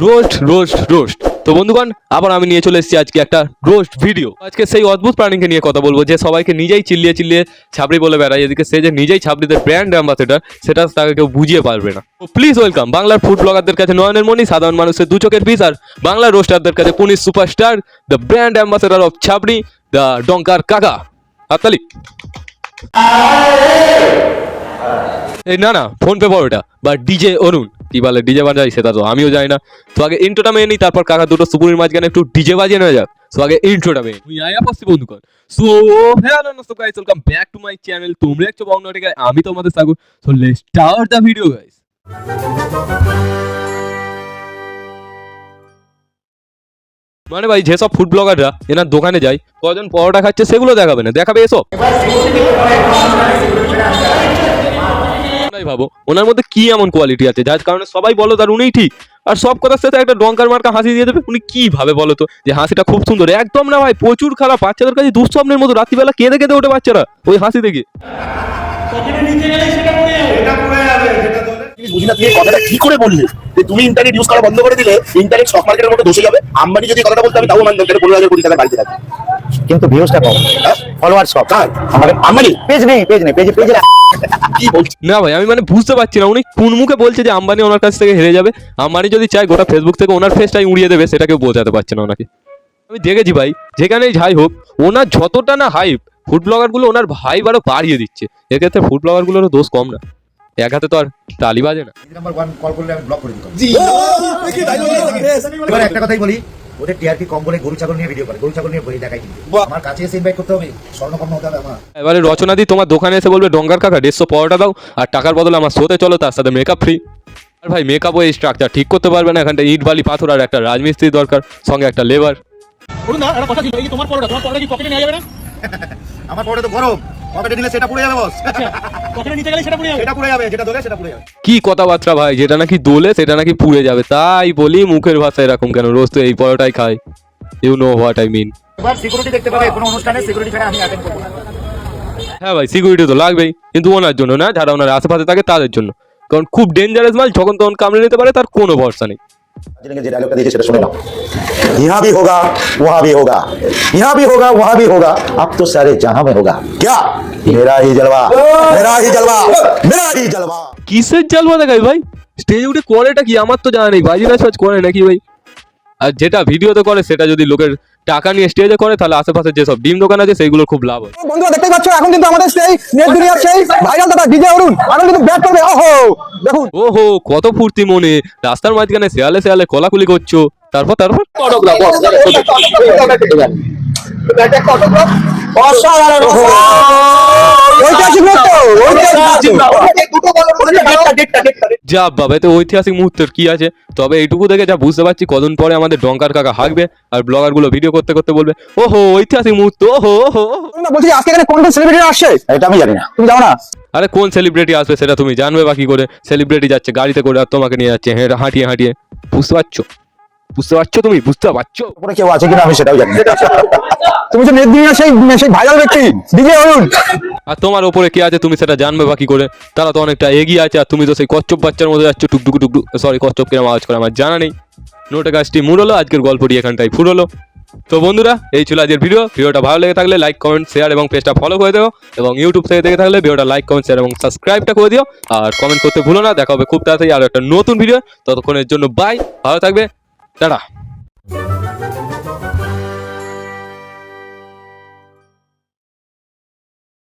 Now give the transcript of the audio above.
Roast roast roast. তো বন্ধুগণ, আবার আমি নিয়ে চলে এসেছি আজকে একটা রোস্ট ভিডিও। আজকে সেই অদ্ভুত প্রাণীকে নিয়ে কথা বলবো যে সবাইকে নিজেই চিল্লিয়ে চিল্লিয়ে ছাবড়ি বলে বেড়ায়, এদিকে সে যে নিজেই ছাবড়িদের ব্র্যান্ড অ্যাম্বাসেডর সেটা তাকে কেউ বুঝিয়ে পারবে না। তো প্লিজ ওয়েলকাম বাংলার ফুড ব্লগারদের কাছে নয়নের মণি, সাধারণ মানুষের দু চোখের বিষ, আর বাংলার রোস্টারদের কাছে পুনিশ superstar, the brand ambassador of ছাবড়ি, দ্য ডঙ্কার কাকা। হাততালি। এই না ফোন পে বড়টা বা ডিজে অরুণ কি বলে ডিজে বাজাই সেটা তো আমিও জানি না। তো আগে ইন্ট্রোটা মেয়ে নিই, তারপর কাকা দুটো সুপুরির মাঝখানে একটু ডিজে বাজিয়ে নেওয়া যাক। সো আগে ইন্ট্রোটা মেয়ে তুই আয়া পাচ্ছি বন্ধুগণ। সো হ্যালো নমস্কার guys, welcome back to my channel. তোমরা একটু বাংলাটি গাই, আমি তোমাদের Sagar. So let's start the video guys. মানে ভাই যেসব ফুড ব্লগাররা এনার দোকানে যায়, কজন পরোটা খাচ্ছে সেগুলো দেখাবে না, দেখাবে এসব। ভাবো ওনার মধ্যে কি এমন কোয়ালিটি আছে যার কারণে সবাই বলো তার উনিই ঠিক, আর সব কথার সাথে একটা ডঙ্কার মার্কা হাসি দিয়ে দেবে। উনি কি ভাবে বলো তো যে হাসিটা খুব সুন্দর? একদম না ভাই, প্রচুর খারাপ। বাচ্চাদের কাছে দুঃস্বপ্নের মতো রাত্রিবেলা কেঁদে কেঁদে ওঠে বাচ্চারা ওই হাসি দেখে। বুঝি না তুমি কথাটা কি করে বললে যে তুমি ইন্টারনেট ইউজ করা বন্ধ করে দিলে ইন্টারনেট স্টক মার্কেটের মতো দোষে যাবে। আম্বানি যদি কথাটা বলতে আমি তাও মানতাম, 15,000 কোটি টাকা বাড়িতে থাকে, কিন্তু ভিউজটা কম, ফলোয়ার্স কম। আমাদের আম্বানি পেজ নেই পেজে কি বলছে না ভাই আমি মানে বুঝতে পারছি না উনি কোন মুখে বলছে যে আম্বানি ওনার কাছ থেকে হেরে যাবে। আম্বানি যদি চায় গোটা ফেসবুক থেকে ওনার ফেসটাই উড়িয়ে দেবে, সেটা কেউ বোঝাতে পারছে না ওনাকে। আমি দেখেছি ভাই, যেখানেই যাই হোক ওনার যতটা না হাইপ, ফুড ব্লগার গুলো ওনার ভাই আরো বাড়িয়ে দিচ্ছে। এক্ষেত্রে ফুড ব্লগার গুলোরও দোষ কম না, এক হাতে তো আর তালি বাজে না। নাম্বার 1 কল করলে আমি ব্লক করে দিতাম। জি এবার একটা কথাই বলি, ওদের টিআরপি কম বলে গরু ছাগল নিয়ে ভিডিও করে, গরু ছাগল নিয়ে বই দেখায়। কিন্তু আমার কাছে এসে ইনভাইট করতে হবে, স্বর্ণকর্ম হতে হবে আমার। এবারে রচনা দি তোমার দোকানে এসে বলবে ডঙ্গার কাকা 150 পরোটা দাও, আর টাকার বদলে আমার শোতে চলো, তার সাথে মেকআপ ফ্রি। আর ভাই মেকআপ ওই স্ট্রাকচার ঠিক করতে পারবে না, এখানটা ইট বালি পাথর আর একটা রাজমিস্ত্রি দরকার, সঙ্গে একটা লেবার। আমার পরে তো গরম, পকেটে নিলে সেটা পুড়ে যাবে বস। পকেটে নিতে গেলে সেটা পুড়ে যাবে, যেটা দোলে সেটা পুড়ে যাবে। কি কথাবার্তা ভাই, যেটা নাকি দোলে সেটা নাকি পুড়ে যাবে, তাই বলি মুখের ভাষা এরকম কেন? রোজ তো এই পরোটাই খাই, you know what I mean. এবার সিকিউরিটি দেখতে পাবে, কোনো অনুষ্ঠানে সিকিউরিটি ছাড়া আমি অ্যাটেন্ড করব না। হ্যাঁ ভাই সিকিউরিটি তো লাগবেই, কিন্তু ওনার জন্য না, যারা ওনার আশেপাশে থাকে তাদের জন্য। কারণ খুব ডেঞ্জারাস মাল, যখন তখন কামড়ে নিতে পারে, তার কোনো ভরসা নেই। যে ডায়লগটা দিয়েছে সেটা শুনে নাও। यहाँ भी होगा वहाँ भी होगा, यहाँ भी होगा वहाँ भी होगा, अब तो सारे जहां में होगा। क्या मेरा ही जलवा, मेरा ही जलवा, मेरा ही जलवा। কিসের জালবা দেখাই ভাই? স্টেজে উঠে করেটা কি আমার তো জানা নেই, বাজি নাচ ফাজ করে নাকি ভাই? আর যেটা ভিডিওতে করে সেটা যদি লোকের টাকা নিয়ে স্টেজে করে, তাহলে আশেপাশে যেসব ডিম দোকান আছে সেইগুলোর খুব লাভ হয়। বন্ধুরা দেখতে পাচ্ছ এখন কিন্তু আমাদের সেই নেট দুনিয়ার সেই ভাইরাল দাদা ডিজে অরুণ এখন কিন্তু ব্যাট করবে। ওহো দেখুন, ওহো কত ফুর্তি মনে, রাস্তার মাঝখানে শেয়ালে শেয়ালে কলাকুলি করছো। তারপর যা বাবা, এতে ঐতিহাসিক মুহূর্তের কি আছে? তবে এইটুকু দেখে যা বুঝতে পারছি, কদিন পরে আমাদের ডঙ্কার কাকা হাঁকবে আর ব্লগার গুলো ভিডিও করতে করতে বলবে ওহো ঐতিহাসিক মুহূর্ত। ওহো ওহো বলছি আজকে এখানে কোন কোন সেলিব্রিটি আসছে এটা আমি জানি না, তুমি জানো না? আরে কোন সেলিব্রিটি আসবে সেটা তুমি জানবে বাকি করে? সেলিব্রিটি যাচ্ছে গাড়িতে করে আর তোমাকে নিয়ে যাচ্ছে হাঁটিয়ে হাঁটিয়ে। বুঝতে পারছো তুমি বুঝতে পারছো? উপরে কেউ আছে কিনা আমি সেটাও জানি না। তুমি তো নেট দুনিয়ার সেই সেই ভাইরাল ব্যক্তি ডিজে অরুণ, আর তোমার ওপরে কে আছে তুমি সেটা জানবে বাকি করে? তারা তো অনেকটা এগিয়ে আছে, আর তুমি তো সেই কচ্ছপ বাচ্চার মধ্যে যাচ্ছ টুকটুকু টুকটুক। সরি, কচ্ছপ কিরম আওয়াজ করে আমার জানা নেই। নোটে গাছটি মুড়লো, আজকের গল্পটি এখানটাই ফুরলো। তো বন্ধুরা এই ছিল আজকের ভিডিওটা ভালো লেগে থাকলে লাইক কমেন্ট শেয়ার এবং পেজটা ফলো করে দিও, এবং ইউটিউব থেকে দেখে থাকলে ভিডিওটা লাইক কমেন্ট শেয়ার এবং সাবস্ক্রাইবটা করে দিও, আর কমেন্ট করতে ভুলো না। দেখা হবে খুব তাড়াতাড়ি আরো একটা নতুন ভিডিও, ততক্ষণের জন্য বাই, ভালো থাকবে, টাটা।